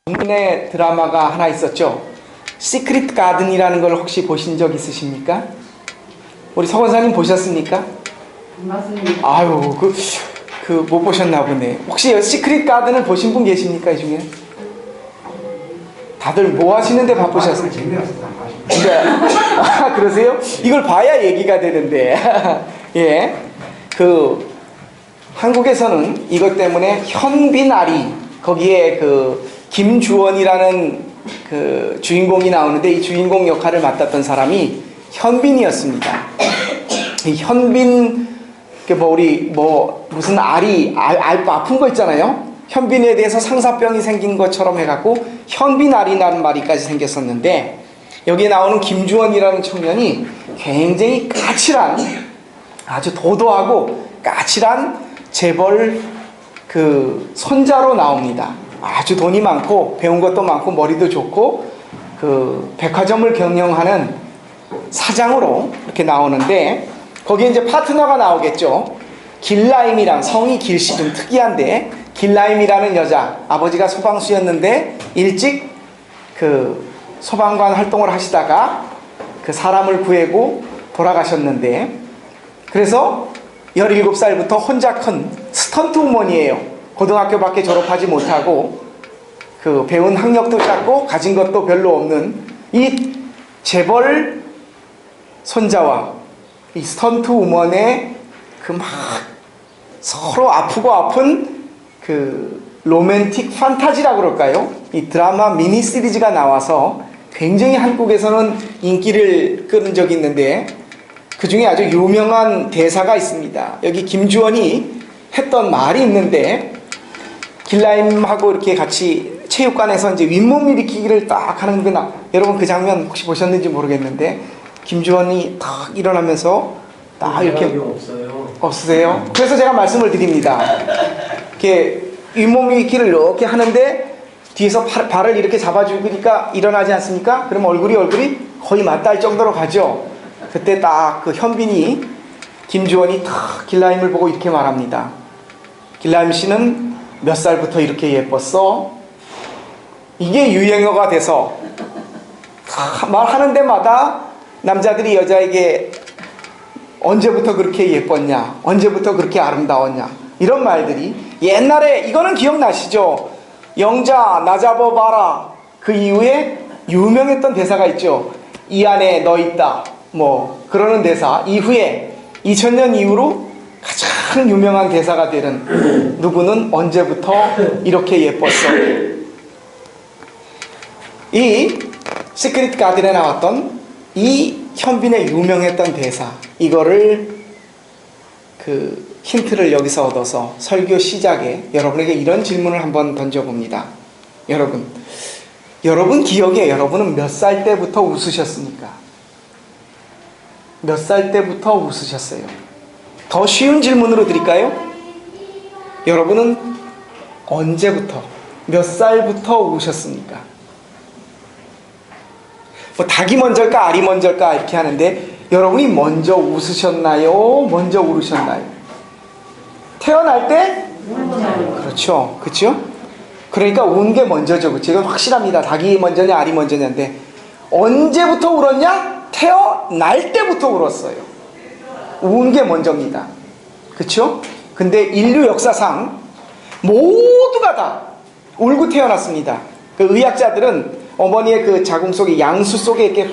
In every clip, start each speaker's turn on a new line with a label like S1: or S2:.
S1: 국내 드라마가 하나 있었죠. 시크릿 가든이라는 걸 혹시 보신 적 있으십니까? 우리 서 권사님 보셨습니까?
S2: 맞습니다.
S1: 아유, 못 보셨나 보네. 혹시 시크릿 가든을 보신 분 계십니까, 이 중에? 다들 뭐 하시는데 바쁘셨어요? 네. 아, 그러세요? 이걸 봐야 얘기가 되는데. 예. 한국에서는 이것 때문에 현빈아리, 거기에 김주원이라는 주인공이 나오는데, 이 주인공 역할을 맡았던 사람이 현빈이었습니다. 이 현빈, 무슨 아픈 거 있잖아요. 현빈에 대해서 상사병이 생긴 것처럼 해갖고 현빈아리라는 말이까지 생겼었는데, 여기에 나오는 김주원이라는 청년이 굉장히 까칠한, 아주 도도하고 까칠한 재벌 손자로 나옵니다. 아주 돈이 많고 배운 것도 많고 머리도 좋고 백화점을 경영하는 사장으로 이렇게 나오는데, 거기에 이제 파트너가 나오겠죠. 길라임이랑, 성이 길씨 좀 특이한데, 길라임이라는 여자, 아버지가 소방수였는데 일찍 소방관 활동을 하시다가 사람을 구해고 돌아가셨는데, 그래서 17살부터 혼자 큰 스턴트 우먼이에요. 고등학교밖에 졸업하지 못하고 배운 학력도 작고 가진 것도 별로 없는 이 재벌 손자와 이 스턴트 우먼의 막 서로 아프고 아픈 로맨틱 판타지라고 그럴까요? 이 드라마 미니 시리즈가 나와서 굉장히 한국에서는 인기를 끌은 적이 있는데, 그 중에 아주 유명한 대사가 있습니다. 여기 김주원이 했던 말이 있는데, 길라임하고 이렇게 같이 체육관에서 이제 윗몸 일으키기를 딱 하는 여러분 그 장면 혹시 보셨는지 모르겠는데, 김주원이 딱 일어나면서 딱 이렇게 없으세요? 그래서 제가 말씀을 드립니다. 이렇게 윗몸 일으키기를 이렇게 하는데 뒤에서 발을 이렇게 잡아주니까 일어나지 않습니까? 그럼 얼굴이 거의 맞닿을 정도로 가죠. 그때 딱 현빈이, 김주원이 탁 길라임을 보고 이렇게 말합니다. 길라임 씨는 몇 살부터 이렇게 예뻤어? 이게 유행어가 돼서 말하는 데마다 남자들이 여자에게 언제부터 그렇게 예뻤냐, 언제부터 그렇게 아름다웠냐, 이런 말들이 옛날에, 이거는 기억나시죠? 영자 나 잡아봐라, 그 이후에 유명했던 대사가 있죠. 이 안에 너 있다, 그러는 대사 이후에 2000년 이후로 가장 유명한 대사가 되는, 누구는 언제부터 이렇게 예뻤어. 이 시크릿 가든에 나왔던 이 현빈의 유명했던 대사, 이거를 힌트를 여기서 얻어서 설교 시작에 여러분에게 이런 질문을 한번 던져봅니다. 여러분 기억에 여러분은 몇 살 때부터 웃으셨습니까? 몇 살 때부터 웃으셨어요? 더 쉬운 질문으로 드릴까요? 여러분은 언제부터, 몇 살부터 우셨습니까? 닭이 먼저일까 알이 먼저일까 이렇게 하는데, 여러분이 먼저 웃으셨나요? 먼저 울으셨나요? 태어날 때? 그렇죠. 그러니까 운 게 먼저죠. 그렇죠? 이건 확실합니다. 닭이 먼저냐 알이 먼저냐인데, 언제부터 울었냐? 태어날 때부터 울었어요. 운 게 먼저입니다. 그렇죠? 근데 인류 역사상 모두가 다 울고 태어났습니다. 의학자들은 어머니의 자궁 속에, 양수 속에 이렇게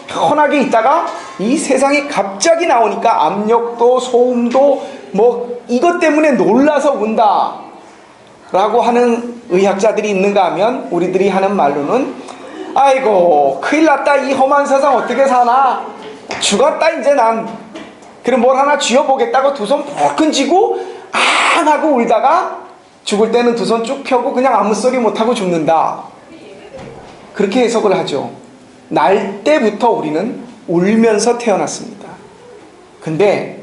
S1: 편하게 있다가 이 세상에 갑자기 나오니까 압력도 소음도 이것 때문에 놀라서 운다 라고 하는 의학자들이 있는가 하면, 우리들이 하는 말로는 아이고 큰일 났다, 이 험한 세상 어떻게 사나, 죽었다 이제 난, 그럼 뭘 하나 쥐어보겠다고 두 손 벌큰 쥐고 앙 하고 울다가 죽을 때는 두 손 쭉 펴고 그냥 아무 소리 못하고 죽는다, 그렇게 해석을 하죠. 날 때부터 우리는 울면서 태어났습니다. 근데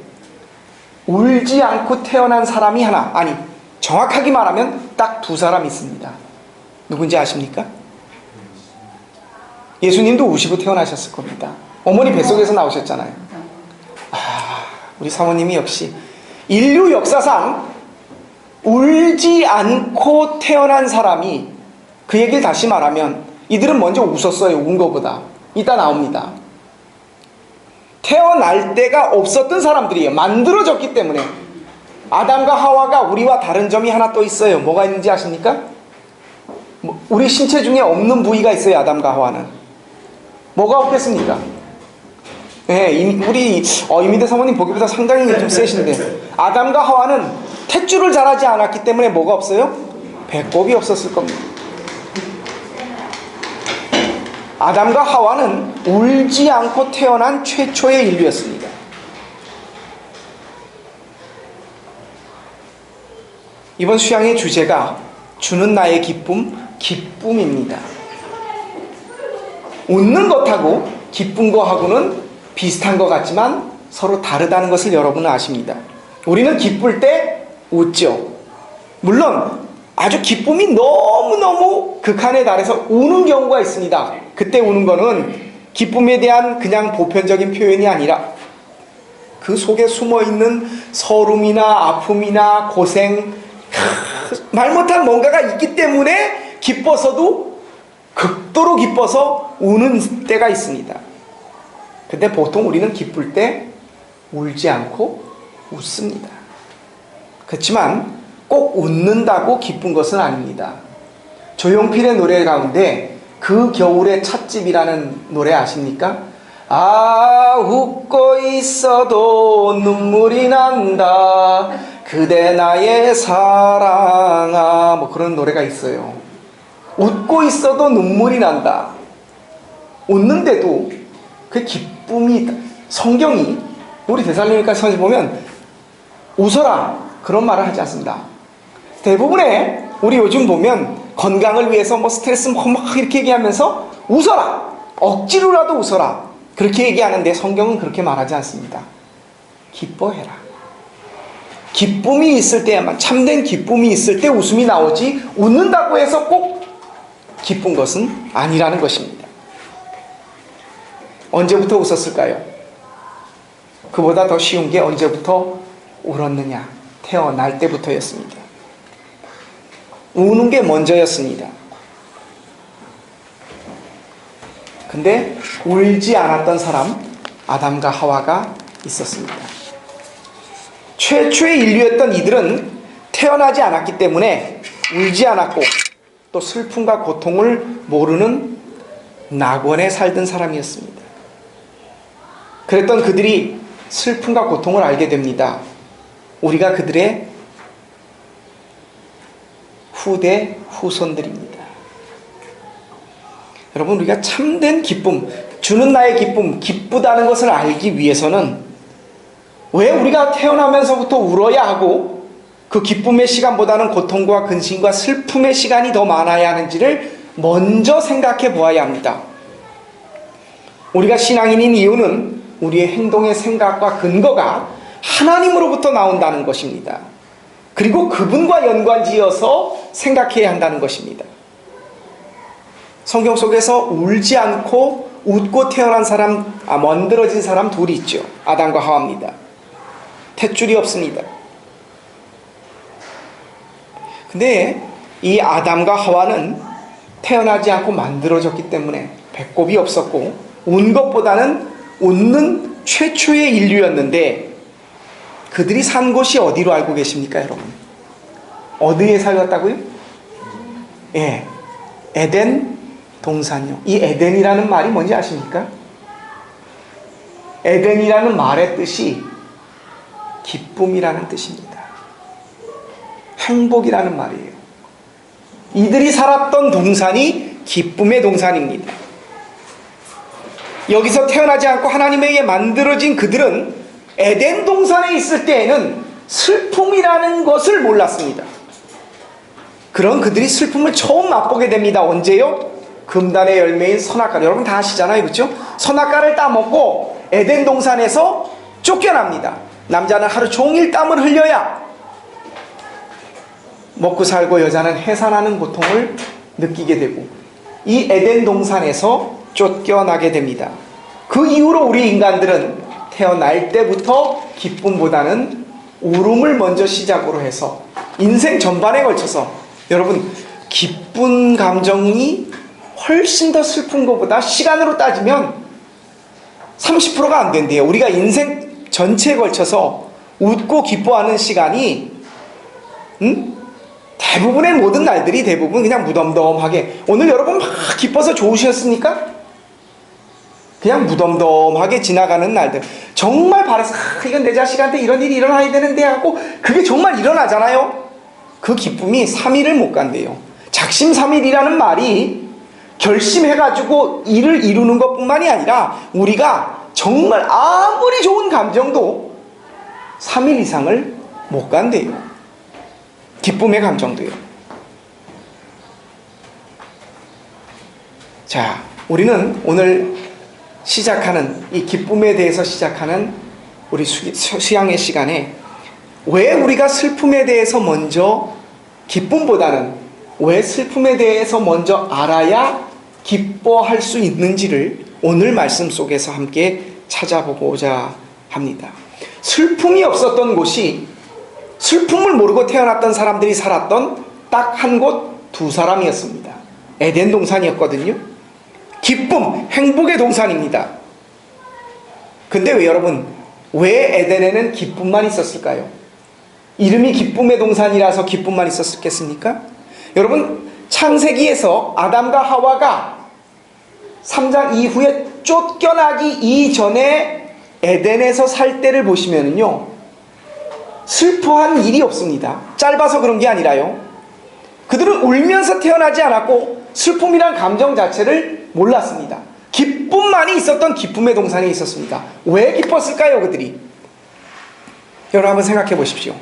S1: 울지 않고 태어난 사람이 하나, 아니 정확하게 말하면 딱 두 사람 있습니다. 누군지 아십니까? 예수님도 우시고 태어나셨을 겁니다. 어머니 뱃속에서 나오셨잖아요. 우리 사모님이 역시 인류 역사상 울지 않고 태어난 사람이 그 얘기를 다시 말하면 이들은 먼저 웃었어요. 운 거보다. 이따 나옵니다. 태어날 때가 없었던 사람들이에요. 만들어졌기 때문에. 아담과 하와가 우리와 다른 점이 하나 또 있어요. 뭐가 있는지 아십니까? 우리 신체 중에 없는 부위가 있어요. 아담과 하와는. 뭐가 없겠습니까? 네, 우리 이민대 사모님 보기보다 상당히 좀 세신데, 아담과 하와는 탯줄을 자라지 않았기 때문에 뭐가 없어요? 배꼽이 없었을 겁니다. 아담과 하와는 울지 않고 태어난 최초의 인류였습니다. 이번 수양의 주제가 주는 나의 기쁨, 기쁨입니다. 웃는 것하고 기쁜 거하고는 비슷한 것 같지만 서로 다르다는 것을 여러분은 아십니다. 우리는 기쁠 때 웃죠. 물론 아주 기쁨이 너무너무 극한에 달해서 우는 경우가 있습니다. 그때 우는 거는 기쁨에 대한 그냥 보편적인 표현이 아니라 그 속에 숨어있는 서름이나 아픔이나 고생, 말 못한 뭔가가 있기 때문에 기뻐서도 극도로 기뻐서 우는 때가 있습니다. 근데 보통 우리는 기쁠 때 울지 않고 웃습니다. 그렇지만 꼭 웃는다고 기쁜 것은 아닙니다. 조용필의 노래 가운데 그 겨울의 찻집이라는 노래 아십니까? 아, 웃고 있어도 눈물이 난다 그대 나의 사랑아, 뭐 그런 노래가 있어요. 웃고 있어도 눈물이 난다. 웃는데도 그 기쁨이, 성경이 우리 데살로니가 서신 보면 웃어라 그런 말을 하지 않습니다. 대부분의 우리 요즘 보면 건강을 위해서 뭐 스트레스 막 이렇게 얘기하면서 웃어라, 억지로라도 웃어라 그렇게 얘기하는데 성경은 그렇게 말하지 않습니다. 기뻐해라. 기쁨이 있을 때야만, 참된 기쁨이 있을 때 웃음이 나오지 웃는다고 해서 꼭 기쁜 것은 아니라는 것입니다. 언제부터 웃었을까요? 그보다 더 쉬운 게 언제부터 울었느냐? 태어날 때부터였습니다. 우는 게 먼저였습니다. 근데 울지 않았던 사람, 아담과 하와가 있었습니다. 최초의 인류였던 이들은 태어나지 않았기 때문에 울지 않았고 또 슬픔과 고통을 모르는 낙원에 살던 사람이었습니다. 그랬던 그들이 슬픔과 고통을 알게 됩니다. 우리가 그들의 후손들입니다. 여러분, 우리가 참된 기쁨, 주는 나의 기쁨, 기쁘다는 것을 알기 위해서는 왜 우리가 태어나면서부터 울어야 하고 그 기쁨의 시간보다는 고통과 근심과 슬픔의 시간이 더 많아야 하는지를 먼저 생각해 보아야 합니다. 우리가 신앙인인 이유는 우리의 행동의 생각과 근거가 하나님으로부터 나온다는 것입니다. 그리고 그분과 연관지어서 생각해야 한다는 것입니다. 성경 속에서 울지 않고 웃고 태어난 사람, 만들어진 사람 둘이 있죠. 아담과 하와입니다. 탯줄이 없습니다. 근데 이 아담과 하와는 태어나지 않고 만들어졌기 때문에 배꼽이 없었고 운 것보다는 웃는 최초의 인류였는데 그들이 산 곳이 어디로 알고 계십니까, 여러분? 어디에 살았다고요? 예, 에덴 동산이요. 이 에덴이라는 말이 뭔지 아십니까? 에덴이라는 말의 뜻이 기쁨이라는 뜻입니다. 행복이라는 말이에요. 이들이 살았던 동산이 기쁨의 동산입니다. 여기서 태어나지 않고 하나님에 의해 만들어진 그들은 에덴 동산에 있을 때에는 슬픔이라는 것을 몰랐습니다. 그런 그들이 슬픔을 처음 맛보게 됩니다. 언제요? 금단의 열매인 선악과. 여러분 다 아시잖아요, 그렇죠? 선악과를 따먹고 에덴 동산에서 쫓겨납니다. 남자는 하루 종일 땀을 흘려야 먹고 살고 여자는 해산하는 고통을 느끼게 되고 이 에덴 동산에서 쫓겨나게 됩니다. 그 이후로 우리 인간들은 태어날 때부터 기쁨보다는 울음을 먼저 시작으로 해서 인생 전반에 걸쳐서, 여러분 기쁜 감정이 훨씬 더 슬픈 것보다 시간으로 따지면 30%가 안 된대요. 우리가 인생 전체에 걸쳐서 웃고 기뻐하는 시간이 대부분의 모든 날들이 대부분 그냥 무덤덤하게, 오늘 여러분 막 기뻐서 좋으셨습니까? 그냥 무덤덤하게 지나가는 날들, 정말 바라서 이건 내 자식한테 이런 일이 일어나야 되는데 하고 그게 정말 일어나잖아요. 그 기쁨이 3일을 못 간대요. 작심삼일이라는 말이 결심해가지고 일을 이루는 것뿐만이 아니라 우리가 정말 아무리 좋은 감정도 3일 이상을 못 간대요. 기쁨의 감정도요. 자, 우리는 오늘 시작하는 이 기쁨에 대해서 시작하는 우리 수양의 시간에 왜 우리가 슬픔에 대해서 먼저, 기쁨보다는 왜 슬픔에 대해서 먼저 알아야 기뻐할 수 있는지를 오늘 말씀 속에서 함께 찾아보고자 합니다. 슬픔이 없었던 곳이, 슬픔을 모르고 태어났던 사람들이 살았던 딱 한 곳, 두 사람이었습니다. 에덴 동산이었거든요. 기쁨, 행복의 동산입니다. 근데 왜 여러분, 왜 에덴에는 기쁨만 있었을까요? 이름이 기쁨의 동산이라서 기쁨만 있었겠습니까? 여러분, 창세기에서 아담과 하와가 3장 이후에 쫓겨나기 이전에 에덴에서 살 때를 보시면은요, 슬퍼한 일이 없습니다. 짧아서 그런 게 아니라요, 그들은 울면서 태어나지 않았고 슬픔이란 감정 자체를 몰랐습니다. 기쁨만이 있었던 기쁨의 동산이 있었습니다. 왜 기뻤을까요, 그들이? 여러분 한번 생각해 보십시오.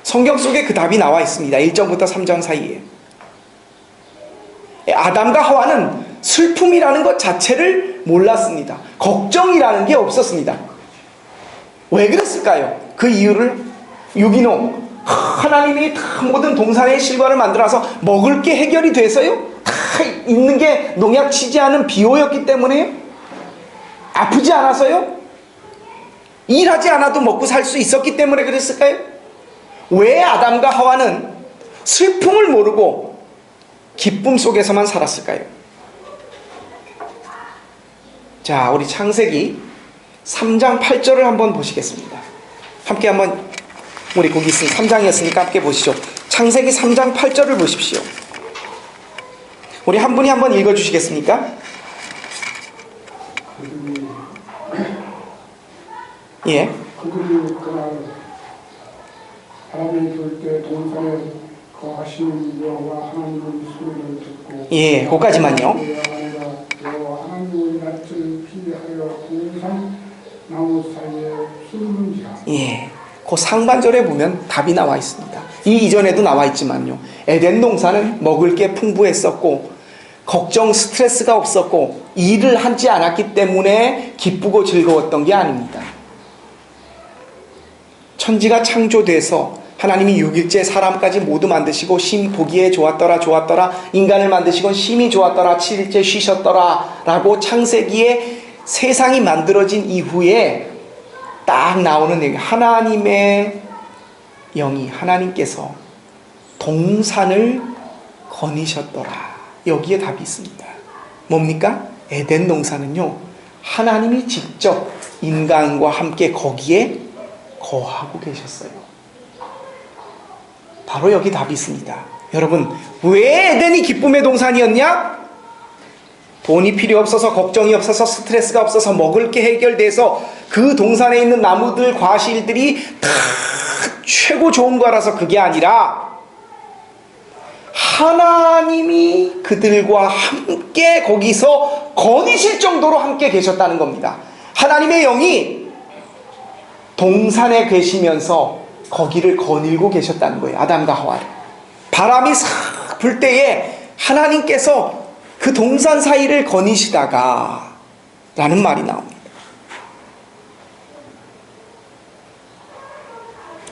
S1: 성경 속에 그 답이 나와 있습니다. 1절부터 3절 사이에. 아담과 하와는 슬픔이라는 것 자체를 몰랐습니다. 걱정이라는 게 없었습니다. 왜 그랬을까요? 그 이유를 유기농, 하나님이 다 모든 동산의 실과를 만들어서 먹을 게 해결이 돼서요? 다 있는 게 농약 치지 않은 비오였기 때문에요? 아프지 않아서요? 일하지 않아도 먹고 살 수 있었기 때문에 그랬을까요? 왜 아담과 하와는 슬픔을 모르고 기쁨 속에서만 살았을까요? 자, 우리 창세기 3장 8절을 한번 보시겠습니다. 함께 한번, 우리 거기 있으니 3장이었으니까 함께 보시죠. 창세기 3장 8절을 보십시오. 우리 한 분이 한번 읽어주시겠습니까? 예.
S2: 그들이 그날 바람이 불 때 동산에 거하시는 여호와 하나님의 소리를 듣고,
S1: 예, 거기까지만요.
S2: 여호와 하나님의 낯을 피하여 동산 나무 사이에 숨는지라.
S1: 예, 그 상반절에 보면 답이 나와 있습니다. 이 이전에도 나와 있지만요, 에덴 동산은 먹을 게 풍부했었고 걱정, 스트레스가 없었고 일을 하지 않았기 때문에 기쁘고 즐거웠던 게 아닙니다. 천지가 창조돼서 하나님이 6일째 사람까지 모두 만드시고 심 보기에 좋았더라 좋았더라, 인간을 만드시고 심히 좋았더라 7일째 쉬셨더라 라고 창세기에 세상이 만들어진 이후에 딱 나오는 얘기, 하나님의 영이, 하나님께서 동산을 거니셨더라. 여기에 답이 있습니다. 뭡니까? 에덴 동산은요, 하나님이 직접 인간과 함께 거기에 거하고 계셨어요. 바로 여기 답이 있습니다. 여러분, 왜 에덴이 기쁨의 동산이었냐? 돈이 필요 없어서, 걱정이 없어서, 스트레스가 없어서, 먹을 게 해결돼서 그 동산에 있는 나무들, 과실들이 다 최고 좋은 거라서 그게 아니라 하나님이 그들과 함께 거기서 거니실 정도로 함께 계셨다는 겁니다. 하나님의 영이 동산에 계시면서 거기를 거닐고 계셨다는 거예요. 아담과 하와를. 바람이 싹 불 때에 하나님께서 그 동산 사이를 거니시다가 라는 말이 나옵니다.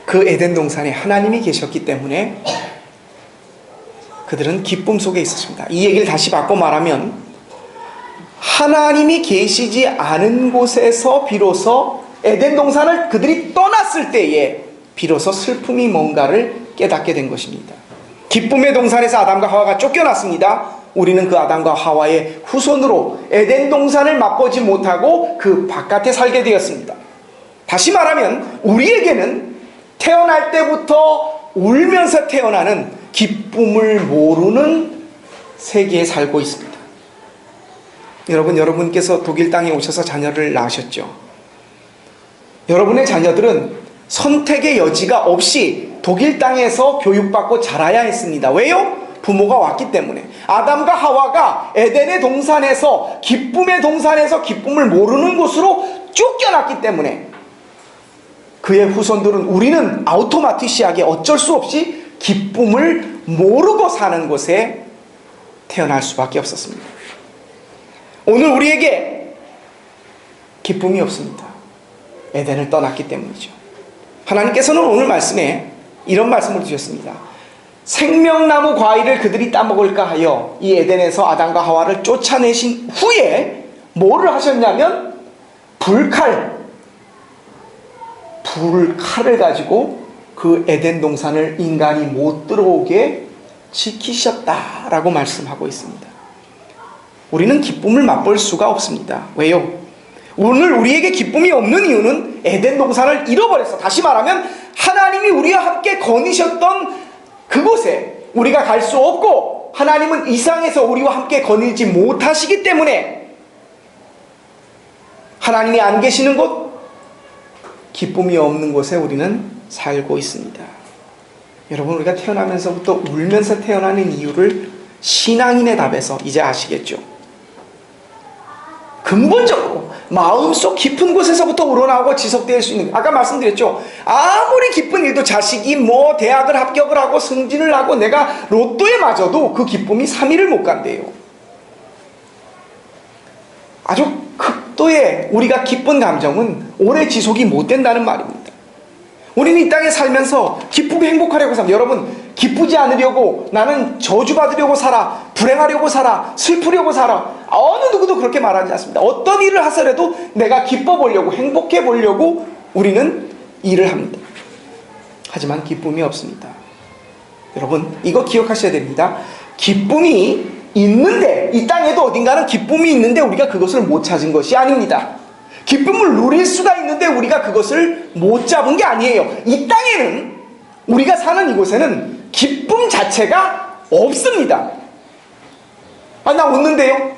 S1: 그 에덴 동산에 하나님이 계셨기 때문에 그들은 기쁨 속에 있었습니다. 이 얘기를 다시 바꿔 말하면, 하나님이 계시지 않은 곳에서 비로소 에덴 동산을 그들이 떠났을 때에 비로소 슬픔이 뭔가를 깨닫게 된 것입니다. 기쁨의 동산에서 아담과 하와가 쫓겨났습니다. 우리는 그 아담과 하와의 후손으로 에덴 동산을 맛보지 못하고 그 바깥에 살게 되었습니다. 다시 말하면 우리에게는 태어날 때부터 울면서 태어나는 기쁨을 모르는 세계에 살고 있습니다. 여러분께서 독일 땅에 오셔서 자녀를 낳으셨죠. 여러분의 자녀들은 선택의 여지가 없이 독일 땅에서 교육받고 자라야 했습니다. 왜요? 부모가 왔기 때문에. 아담과 하와가 에덴의 동산에서, 기쁨의 동산에서 기쁨을 모르는 곳으로 쫓겨났기 때문에 그의 후손들은, 우리는 아우토마티시하게 어쩔 수 없이 기쁨을 모르고 사는 곳에 태어날 수밖에 없었습니다. 오늘 우리에게 기쁨이 없습니다. 에덴을 떠났기 때문이죠. 하나님께서는 오늘 말씀에 이런 말씀을 주셨습니다. 생명나무 과일을 그들이 따먹을까 하여 이 에덴에서 아담과 하와를 쫓아내신 후에 뭐를 하셨냐면 불칼을 가지고 그 에덴 동산을 인간이 못 들어오게 지키셨다라고 말씀하고 있습니다. 우리는 기쁨을 맛볼 수가 없습니다. 왜요? 오늘 우리에게 기쁨이 없는 이유는 에덴 동산을 잃어버렸어. 다시 말하면 하나님이 우리와 함께 거니셨던 그곳에 우리가 갈 수 없고, 하나님은 이 땅에서 우리와 함께 거닐지 못하시기 때문에 하나님이 안 계시는 곳, 기쁨이 없는 곳에 우리는 살고 있습니다. 여러분, 우리가 태어나면서부터 울면서 태어나는 이유를 신앙인의 답에서 이제 아시겠죠? 근본적으로 마음속 깊은 곳에서부터 우러나오고 지속될 수 있는, 아까 말씀드렸죠. 아무리 기쁜 일도 자식이 대학을 합격을 하고 승진을 하고 내가 로또에 맞아도 그 기쁨이 3일을 못 간대요. 아주 극도의 우리가 기쁜 감정은 오래 지속이 못 된다는 말입니다. 우리는 이 땅에 살면서 기쁘게 행복하려고 삽니다. 여러분, 기쁘지 않으려고, 나는 저주받으려고 살아, 불행하려고 살아, 슬프려고 살아, 어느 누구도 그렇게 말하지 않습니다. 어떤 일을 하더라도 내가 기뻐 보려고, 행복해 보려고 우리는 일을 합니다. 하지만 기쁨이 없습니다. 여러분, 이거 기억하셔야 됩니다. 기쁨이 있는데, 이 땅에도 어딘가는 기쁨이 있는데 우리가 그것을 못 찾은 것이 아닙니다. 기쁨을 누릴 수가 있는데 우리가 그것을 못 잡은 게 아니에요. 이 땅에는, 우리가 사는 이곳에는 기쁨 자체가 없습니다. 나 웃는데요?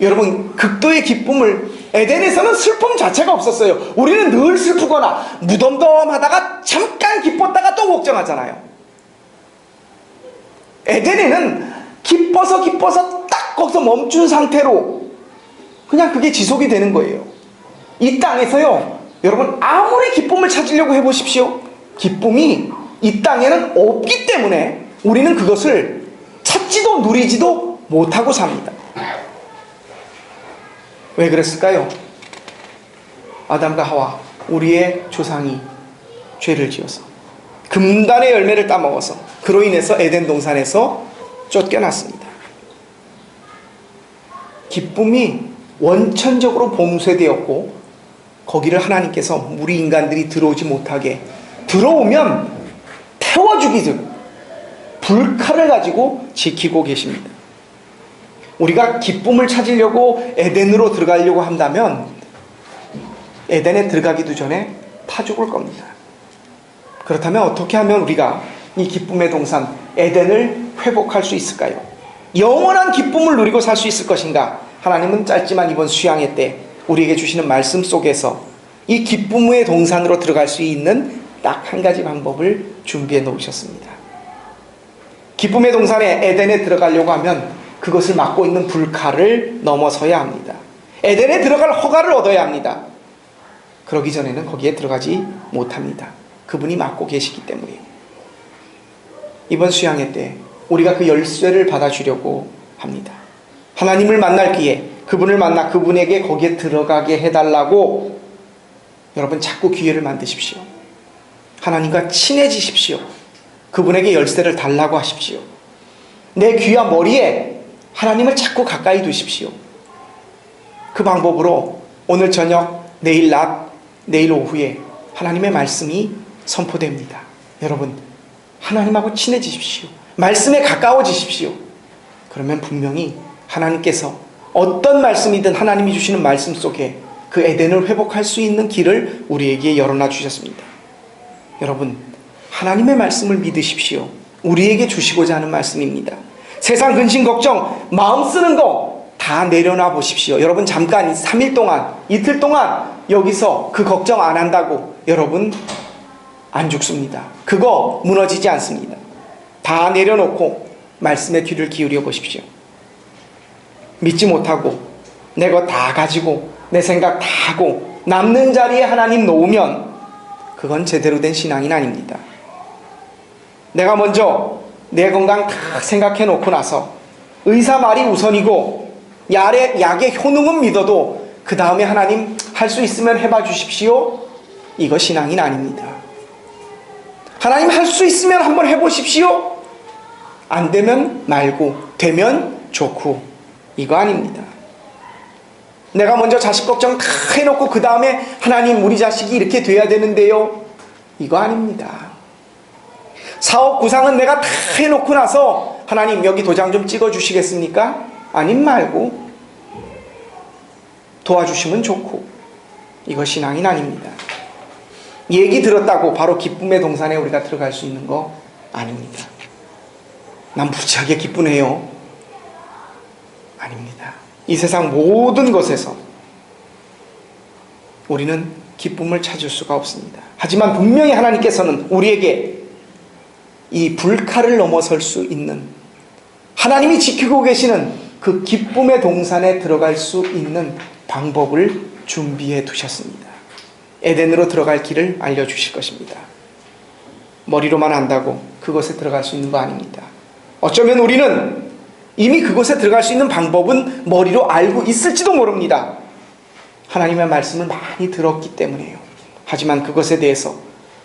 S1: 여러분, 극도의 기쁨을, 에덴에서는 슬픔 자체가 없었어요. 우리는 늘 슬프거나 무덤덤하다가 잠깐 기뻤다가 또 걱정하잖아요. 에덴에는 기뻐서 딱 거기서 멈춘 상태로 그냥 그게 지속이 되는 거예요. 이 땅에서요, 여러분, 아무리 기쁨을 찾으려고 해보십시오. 기쁨이 이 땅에는 없기 때문에 우리는 그것을 찾지도 누리지도 못하고 삽니다. 왜 그랬을까요? 아담과 하와, 우리의 조상이 죄를 지어서 금단의 열매를 따먹어서 그로 인해서 에덴 동산에서 쫓겨났습니다. 기쁨이 원천적으로 봉쇄되었고, 거기를 하나님께서 우리 인간들이 들어오지 못하게, 들어오면 태워 죽이듯 불칼을 가지고 지키고 계십니다. 우리가 기쁨을 찾으려고 에덴으로 들어가려고 한다면 에덴에 들어가기도 전에 타 죽을 겁니다. 그렇다면 어떻게 하면 우리가 이 기쁨의 동산 에덴을 회복할 수 있을까요? 영원한 기쁨을 누리고 살 수 있을 것인가? 하나님은 짧지만 이번 수양회 때 우리에게 주시는 말씀 속에서 이 기쁨의 동산으로 들어갈 수 있는 딱 한 가지 방법을 준비해 놓으셨습니다. 기쁨의 동산에 에덴에 들어가려고 하면 그것을 막고 있는 불칼을 넘어서야 합니다. 에덴에 들어갈 허가를 얻어야 합니다. 그러기 전에는 거기에 들어가지 못합니다. 그분이 막고 계시기 때문에. 이번 수양회 때 우리가 그 열쇠를 받아주려고 합니다. 하나님을 만날 기회, 그분을 만나 그분에게 거기에 들어가게 해달라고 여러분 자꾸 기회를 만드십시오. 하나님과 친해지십시오. 그분에게 열쇠를 달라고 하십시오. 내 귀와 머리에 하나님을 자꾸 가까이 두십시오. 그 방법으로 오늘 저녁, 내일 낮, 내일 오후에 하나님의 말씀이 선포됩니다. 여러분, 하나님하고 친해지십시오. 말씀에 가까워지십시오. 그러면 분명히 하나님께서 어떤 말씀이든 하나님이 주시는 말씀 속에 그 에덴을 회복할 수 있는 길을 우리에게 열어놔 주셨습니다. 여러분, 하나님의 말씀을 믿으십시오. 우리에게 주시고자 하는 말씀입니다. 세상 근심 걱정 마음 쓰는 거 다 내려놔 보십시오. 여러분, 잠깐 3일 동안, 이틀 동안 여기서 그 걱정 안 한다고 여러분 안 죽습니다. 그거 무너지지 않습니다. 다 내려놓고 말씀에 귀를 기울여 보십시오. 믿지 못하고 내 것 다 가지고 내 생각 다 하고 남는 자리에 하나님 놓으면 그건 제대로 된 신앙이 아닙니다. 내가 먼저 내 건강 다 생각해 놓고 나서 의사 말이 우선이고 약의 효능은 믿어도 그 다음에 하나님 할 수 있으면 해봐 주십시오. 이거 신앙이 아닙니다. 하나님 할 수 있으면 한번 해보십시오. 안 되면 말고 되면 좋고 이거 아닙니다. 내가 먼저 자식 걱정 다 해놓고 그 다음에 하나님 우리 자식이 이렇게 돼야 되는데요. 이거 아닙니다. 사업 구상은 내가 다 해놓고 나서 하나님 여기 도장 좀 찍어주시겠습니까? 아님 말고 도와주시면 좋고 이거 신앙이 아닙니다. 얘기 들었다고 바로 기쁨의 동산에 우리가 들어갈 수 있는 거 아닙니다. 난 무지하게 기쁘네요. 아닙니다. 이 세상 모든 것에서 우리는 기쁨을 찾을 수가 없습니다. 하지만 분명히 하나님께서는 우리에게 이 불칼을 넘어설 수 있는 하나님이 지키고 계시는 그 기쁨의 동산에 들어갈 수 있는 방법을 준비해 두셨습니다. 에덴으로 들어갈 길을 알려주실 것입니다. 머리로만 안다고 그곳에 들어갈 수 있는 거 아닙니다. 어쩌면 우리는 이미 그곳에 들어갈 수 있는 방법은 머리로 알고 있을지도 모릅니다. 하나님의 말씀을 많이 들었기 때문에요. 하지만 그것에 대해서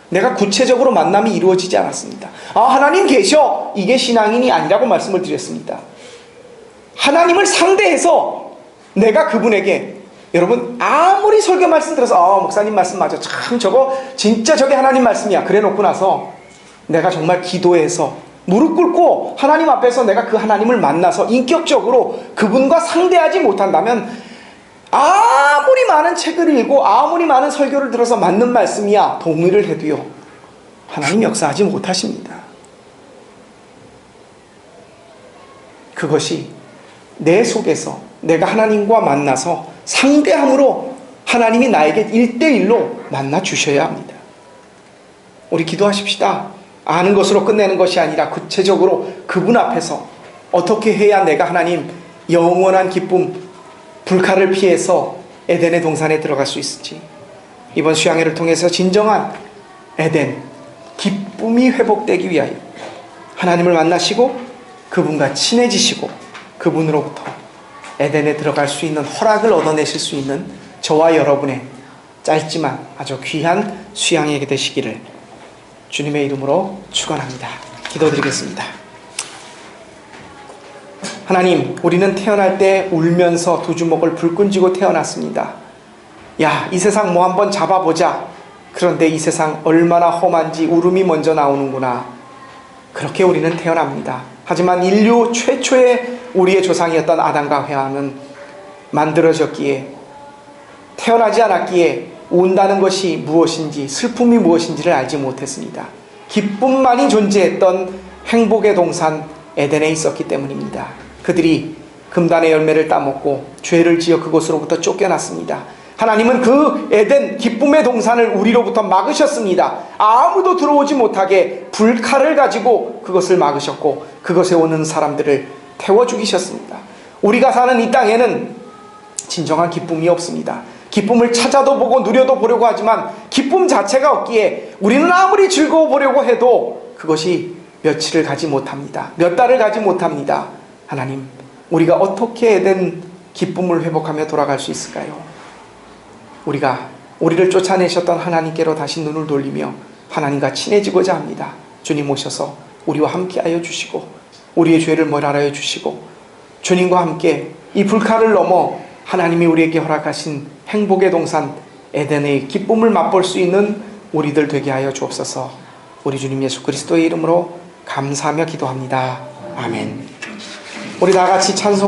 S1: 내가 구체적으로 만남이 이루어지지 않았습니다. 하나님 계셔! 이게 신앙인이 아니라고 말씀을 드렸습니다. 하나님을 상대해서 내가 그분에게 여러분 아무리 설교 말씀 들어서 목사님 말씀 맞아 참 저거 진짜 저게 하나님 말씀이야 그래 놓고 나서 내가 정말 기도해서 무릎 꿇고 하나님 앞에서 내가 그 하나님을 만나서 인격적으로 그분과 상대하지 못한다면 아무리 많은 책을 읽고 아무리 많은 설교를 들어서 맞는 말씀이야 동의를 해도요 하나님 역사하지 못하십니다. 그것이 내 속에서 내가 하나님과 만나서 상대함으로 하나님이 나에게 1대1로 만나 주셔야 합니다. 우리 기도하십시다. 아는 것으로 끝내는 것이 아니라 구체적으로 그분 앞에서 어떻게 해야 내가 하나님 영원한 기쁨 불칼을 피해서 에덴의 동산에 들어갈 수 있을지 이번 수양회를 통해서 진정한 에덴 기쁨이 회복되기 위하여 하나님을 만나시고 그분과 친해지시고 그분으로부터 에덴에 들어갈 수 있는 허락을 얻어내실 수 있는 저와 여러분의 짧지만 아주 귀한 수양회가 되시기를 주님의 이름으로 축원합니다. 기도드리겠습니다. 하나님, 우리는 태어날 때 울면서 두 주먹을 불끈 쥐고 태어났습니다. 야, 이 세상 뭐 한번 잡아보자. 그런데 이 세상 얼마나 험한지 울음이 먼저 나오는구나. 그렇게 우리는 태어납니다. 하지만 인류 최초의 우리의 조상이었던 아담과 하와는 만들어졌기에 태어나지 않았기에 운다는 것이 무엇인지 슬픔이 무엇인지를 알지 못했습니다. 기쁨만이 존재했던 행복의 동산 에덴에 있었기 때문입니다. 그들이 금단의 열매를 따먹고 죄를 지어 그곳으로부터 쫓겨났습니다. 하나님은 그 에덴 기쁨의 동산을 우리로부터 막으셨습니다. 아무도 들어오지 못하게 불칼을 가지고 그것을 막으셨고 그것에 오는 사람들을 태워 죽이셨습니다. 우리가 사는 이 땅에는 진정한 기쁨이 없습니다. 기쁨을 찾아도 보고 누려도 보려고 하지만 기쁨 자체가 없기에 우리는 아무리 즐거워 보려고 해도 그것이 며칠을 가지 못합니다. 몇 달을 가지 못합니다. 하나님, 우리가 어떻게 에덴 기쁨을 회복하며 돌아갈 수 있을까요? 우리를 쫓아내셨던 하나님께로 다시 눈을 돌리며 하나님과 친해지고자 합니다. 주님 오셔서 우리와 함께하여 주시고 우리의 죄를 멸하여 주시고 주님과 함께 이 불칼을 넘어 하나님이 우리에게 허락하신 행복의 동산 에덴의 기쁨을 맛볼 수 있는 우리들 되게 하여 주옵소서. 우리 주님 예수 그리스도의 이름으로 감사하며 기도합니다. 아멘. 우리 다 같이 찬송